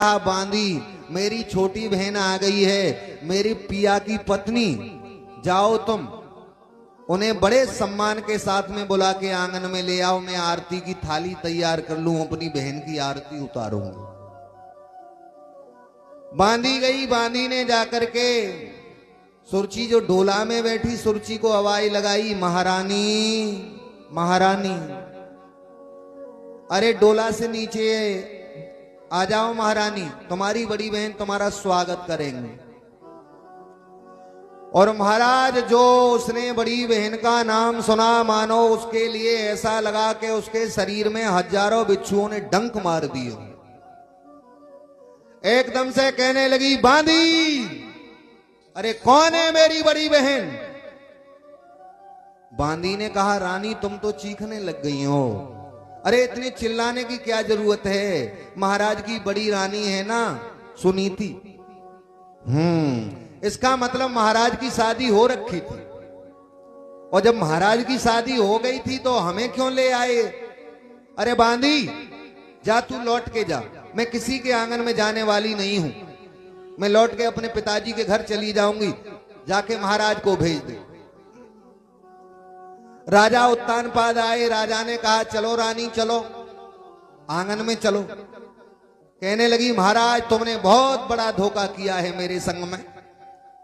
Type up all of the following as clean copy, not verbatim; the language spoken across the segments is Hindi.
बांधी, मेरी छोटी बहन आ गई है, मेरी पिया की पत्नी, जाओ तुम उन्हें बड़े सम्मान के साथ में बुला के आंगन में ले आओ, मैं आरती की थाली तैयार कर लूं, अपनी बहन की आरती उतारूंगी। बांधी गई, बांधी ने जाकर के सुरची जो डोला में बैठी सुरची को आवाज लगाई, महारानी महारानी, अरे डोला से नीचे आ जाओ महारानी, तुम्हारी बड़ी बहन तुम्हारा स्वागत करेंगे। और महाराज जो उसने बड़ी बहन का नाम सुना, मानो उसके लिए ऐसा लगा कि उसके शरीर में हजारों बिच्छुओं ने डंक मार दिए। एकदम से कहने लगी, बांधी, अरे कौन है मेरी बड़ी बहन? बांधी ने कहा, रानी तुम तो चीखने लग गई हो। अरे इतने चिल्लाने की क्या जरूरत है, महाराज की बड़ी रानी है ना सुनीति। इसका मतलब महाराज की शादी हो रखी थी, और जब महाराज की शादी हो गई थी तो हमें क्यों ले आए? अरे बांधी, जा तू लौट के जा, मैं किसी के आंगन में जाने वाली नहीं हूं, मैं लौट के अपने पिताजी के घर चली जाऊंगी, जाके महाराज को भेज दे। राजा उत्तानपाद आए, राजा ने कहा, चलो रानी चलो, आंगन में चलो। कहने लगी, महाराज तुमने बहुत बड़ा धोखा किया है मेरे संग में।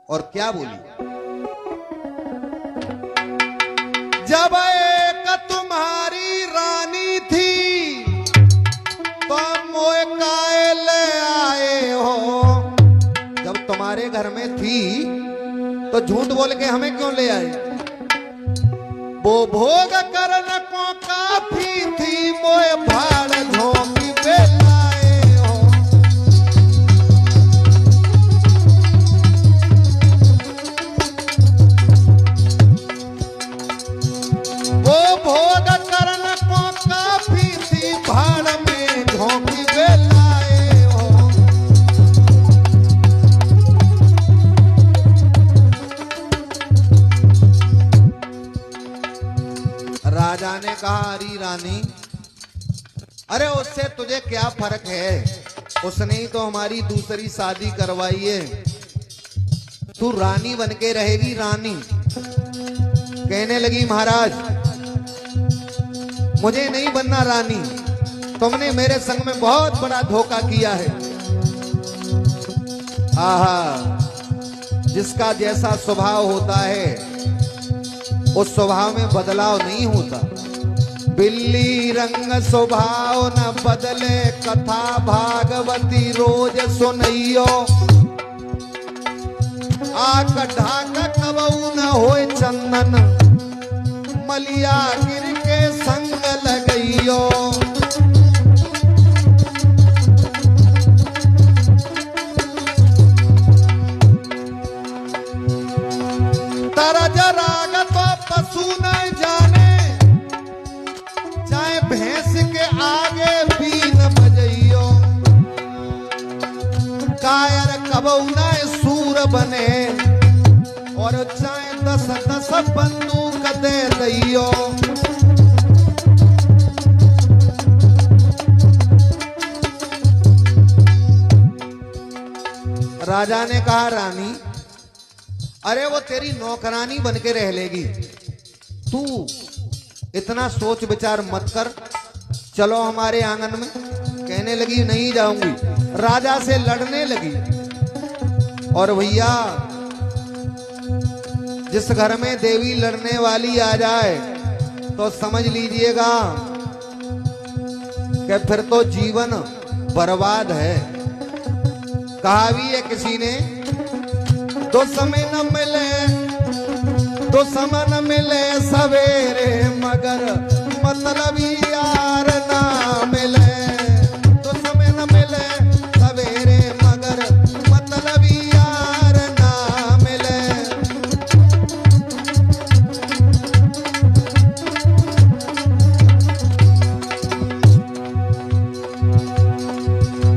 और क्या बोली, जब एक तुम्हारी रानी थी तो मोए काहे ले आए हो? जब तुम्हारे घर में थी तो झूठ बोल के हमें क्यों ले आए? वो भोग करन को काफी थी, मोए भाड़ झोंकी बेलाए हो। वो भोग करन को काफी थी, भाड़ में झोंकी बेलाए हो। राजा ने कहा, अरे रानी, अरे उससे तुझे क्या फर्क है, उसने ही तो हमारी दूसरी शादी करवाई है, तू रानी बन के रहेगी रानी। कहने लगी, महाराज मुझे नहीं बनना रानी, तुमने मेरे संग में बहुत बड़ा धोखा किया है। आहा, जिसका जैसा स्वभाव होता है उस स्वभाव में बदलाव नहीं होता। बिल्ली रंग स्वभाव न बदले, कथा भागवती रोज सुनइयो। आक ढाक कबऊ न होए चंदन, मलिया गिर के संग लगइयो। तरज राग तो पशु न जाने, चाहे भैंस के आगे बीन बजइयो। कायर कबऊ न सूर बने, और चाहे 10-10 बंदूक दे दइयो। राजा ने कहा, रानी अरे वो तेरी नौकरानी बन के रह लेगी, तू इतना सोच विचार मत कर, चलो हमारे आंगन में। कहने लगी, नहीं जाऊंगी, राजा से लड़ने लगी। और भैया, जिस घर में देवी लड़ने वाली आ जाए तो समझ लीजिएगा कि फिर तो जीवन बर्बाद है। कहा भी है किसी ने, दो समय न मिले, दो समय न मिले सवेरे, मगर मतलब यार ना मिले। दो समय न मिले सवेरे, मगर मतलब यार ना मिले।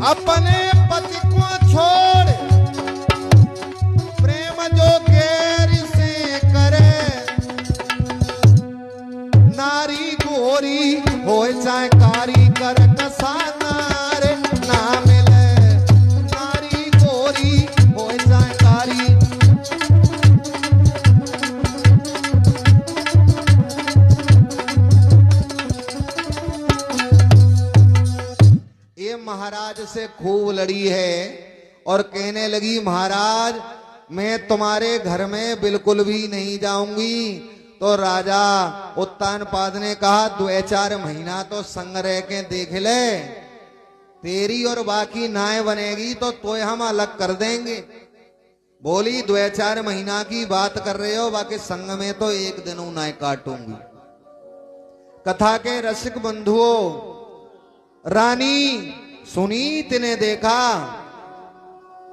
अपने पति को छोड़ जो गैर से करे, नारी गोरी होए चाहे कारीगर कसाना रे ना मिले। से खूब लड़ी है और कहने लगी महाराज मैं तुम्हारे घर में बिल्कुल भी नहीं जाऊंगी। तो राजा उत्तानपाद ने कहा 2-4 महीना तो संग रह के देख ले, तेरी और बाकी नाय बनेगी तो तोय हम अलग कर देंगे। बोली 2-4 महीना की बात कर रहे हो, बाकी संग में तो एक दिन नाय काटूंगी। कथा के रसिक बंधुओं, रानी सुनीत ने देखा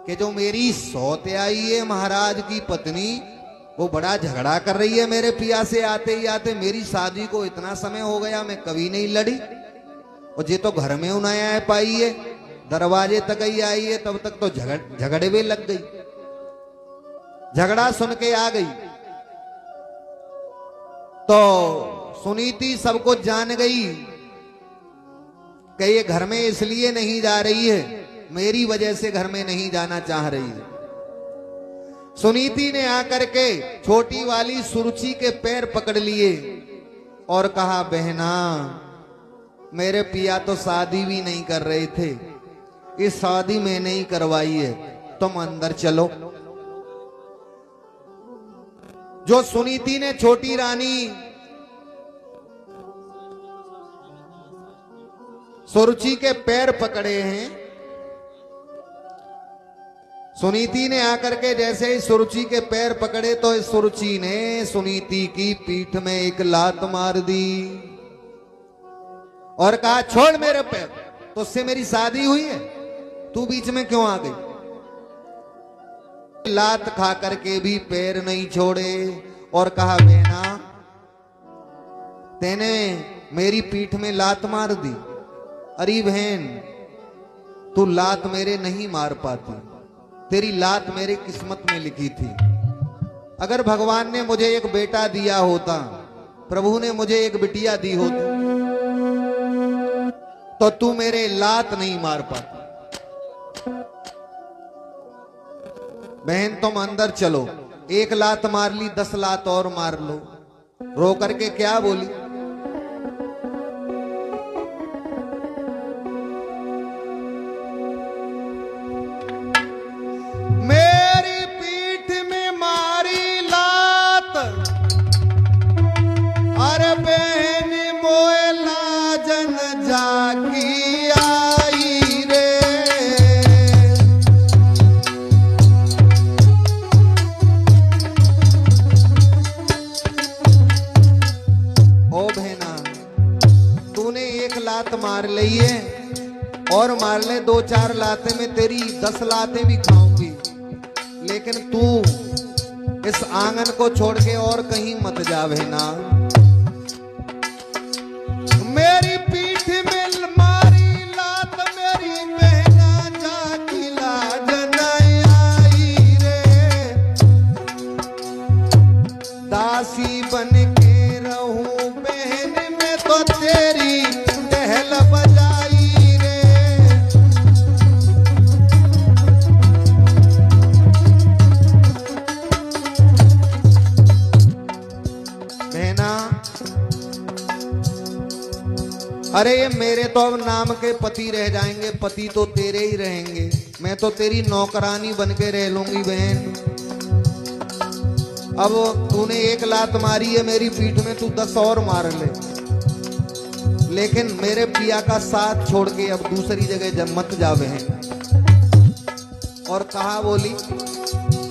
कि जो मेरी सौते आई है महाराज की पत्नी, वो बड़ा झगड़ा कर रही है मेरे पिया से आते ही आते। मेरी शादी को इतना समय हो गया, मैं कभी नहीं लड़ी, और ये तो घर में उन्हें आए पाई है, दरवाजे तक ही आई है, तब तक तो झगड़े भी लग गई। झगड़ा सुन के आ गई तो सुनीति सबको जान गई कि ये घर में इसलिए नहीं जा रही है, मेरी वजह से घर में नहीं जाना चाह रही है। सुनीति ने आकर के छोटी वाली सुरुचि के पैर पकड़ लिए और कहा बहना मेरे पिया तो शादी भी नहीं कर रहे थे, इस शादी में नहीं करवाई है, तुम अंदर चलो। जो सुनीति ने छोटी रानी सुरुचि के पैर पकड़े हैं, सुनीति ने आकर के जैसे ही सुरुचि के पैर पकड़े तो इस सुरुचि ने सुनीति की पीठ में एक लात मार दी और कहा छोड़ मेरे पैर, तुझसे मेरी शादी हुई है, तू बीच में क्यों आ गई। लात खा करके भी पैर नहीं छोड़े और कहा बहना तेने मेरी पीठ में लात मार दी। अरे बहन तू लात मेरे नहीं मार पाती, तेरी लात मेरे किस्मत में लिखी थी। अगर भगवान ने मुझे एक बेटा दिया होता, प्रभु ने मुझे एक बिटिया दी होती, तो तू मेरे लात नहीं मार पाती। बहन तुम अंदर चलो, एक लात मार ली 10 लात और मार लो। रो करके क्या बोली, मेरी पीठ में मारी लात, अरे बहन मोए लाजन जागी आई रे। ओ बहना तूने एक लात मार ली है और मार ले 2-4 लाते में तेरी 10 लाते भी खाऊंगी, लेकिन तू इस आंगन को छोड़ के और कहीं मत जा बहना। मेरी पीठ में मारी लात, मेरी बहना जागी लाजन आई रे। दासी बन के रहूं बहन में तो तेरी टहल बजाई रे। बहना अरे ये मेरे तो अब नाम के पति रह जाएंगे, पति तो तेरे ही रहेंगे, मैं तो तेरी नौकरानी बन के रह लूंगी बहन। अब तूने एक लात मारी है मेरी पीठ में, तू 10 और मार ले, लेकिन मेरे पिया का साथ छोड़ के अब दूसरी जगह जब मत जा बहन। और कहा बोली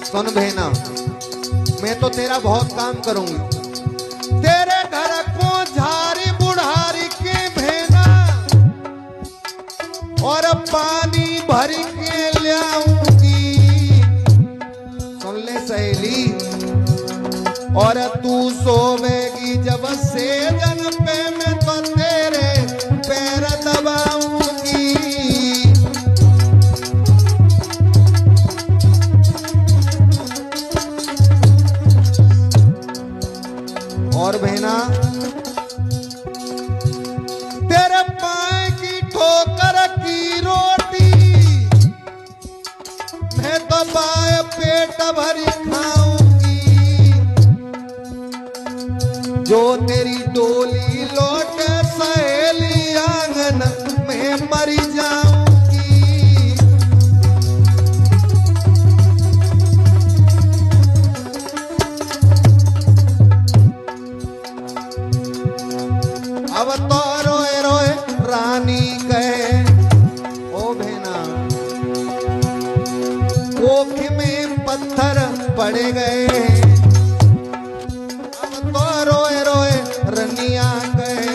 सुन बहना मैं तो तेरा बहुत काम करूंगी, तेरे घर को झाड़ी बुढ़ारी के बहना और पानी भर के लाऊंगी। सुन ले सहेली, और तू सोवेगी जब से जन पे मैं तो तेरे पैर दबाऊंगी। और बहना तेरे पाए की ठोकर की रोटी मैं तो पाए पेट भरी खाऊंगी। जो तेरी डोली लौट सहेली आंगन में मर जाऊंगी। कोख में पत्थर पड़ गए। अब तो रोए रोए रनिया गए,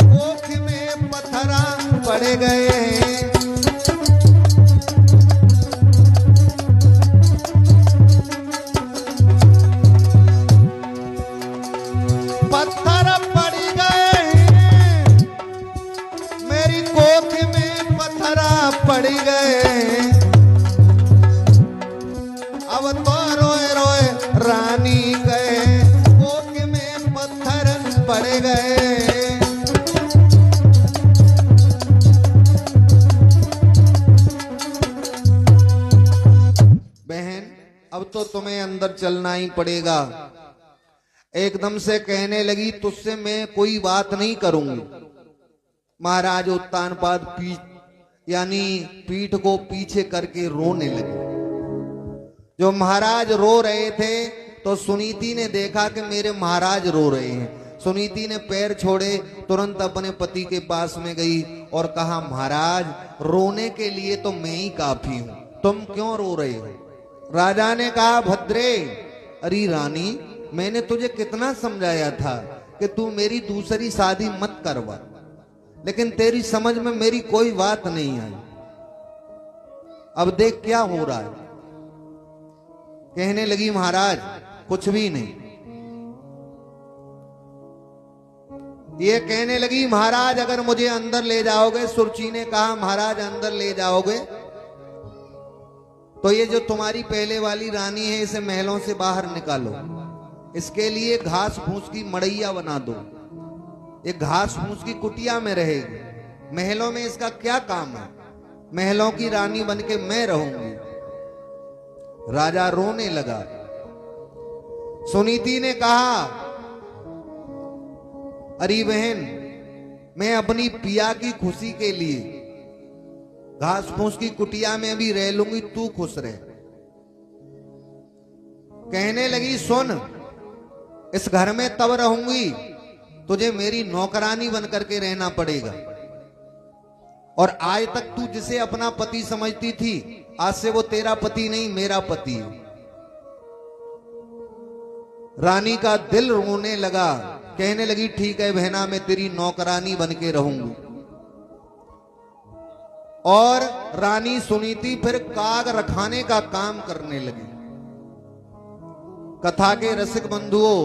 कोख में पत्थरा पड़ गए। पत्थर पड़ गए मेरी कोख में, पत्थरा पड़ गए। अब तो रोए रोए रानी गए, कोख में पत्थर पड़ गए। बहन अब तो तुम्हें अंदर चलना ही पड़ेगा। एकदम से कहने लगी तुझसे मैं कोई बात नहीं करूंगी। महाराज उत्तानपाद पीठ यानी पीठ को पीछे करके रोने लगे। जो महाराज रो रहे थे तो सुनीति ने देखा कि मेरे महाराज रो रहे हैं। सुनीति ने पैर छोड़े, तुरंत अपने पति के पास में गई और कहा महाराज रोने के लिए तो मैं ही काफी हूं, तुम क्यों रो रहे हो? राजा ने कहा भद्रे, अरे रानी मैंने तुझे कितना समझाया था कि तू मेरी दूसरी शादी मत करवा, लेकिन तेरी समझ में मेरी कोई बात नहीं आई। अब देख क्या हो रहा है। कहने लगी महाराज कुछ भी नहीं। ये कहने लगी महाराज अगर मुझे अंदर ले जाओगे, सुरची ने कहा महाराज अंदर ले जाओगे तो ये जो तुम्हारी पहले वाली रानी है इसे महलों से बाहर निकालो, इसके लिए घास फूस की मड़ैया बना दो, ये घास फूस की कुटिया में रहेगी। महलों में इसका क्या काम है? महलों की रानी बनके मैं रहूंगी। राजा रोने लगा। सुनीति ने कहा अरे बहन मैं अपनी पिया की खुशी के लिए घास फूस की कुटिया में भी रह लूंगी, तू खुश रह। कहने लगी सुन, इस घर में तब रहूंगी तुझे मेरी नौकरानी बन करके रहना पड़ेगा। और आज तक तू जिसे अपना पति समझती थी, आज से वो तेरा पति नहीं मेरा पति है। रानी का दिल रोने लगा। कहने लगी ठीक है बहना, मैं तेरी नौकरानी बन के रहूंगी। और रानी सुनीति फिर काग रखाने का काम करने लगी। कथा के रसिक बंधुओं,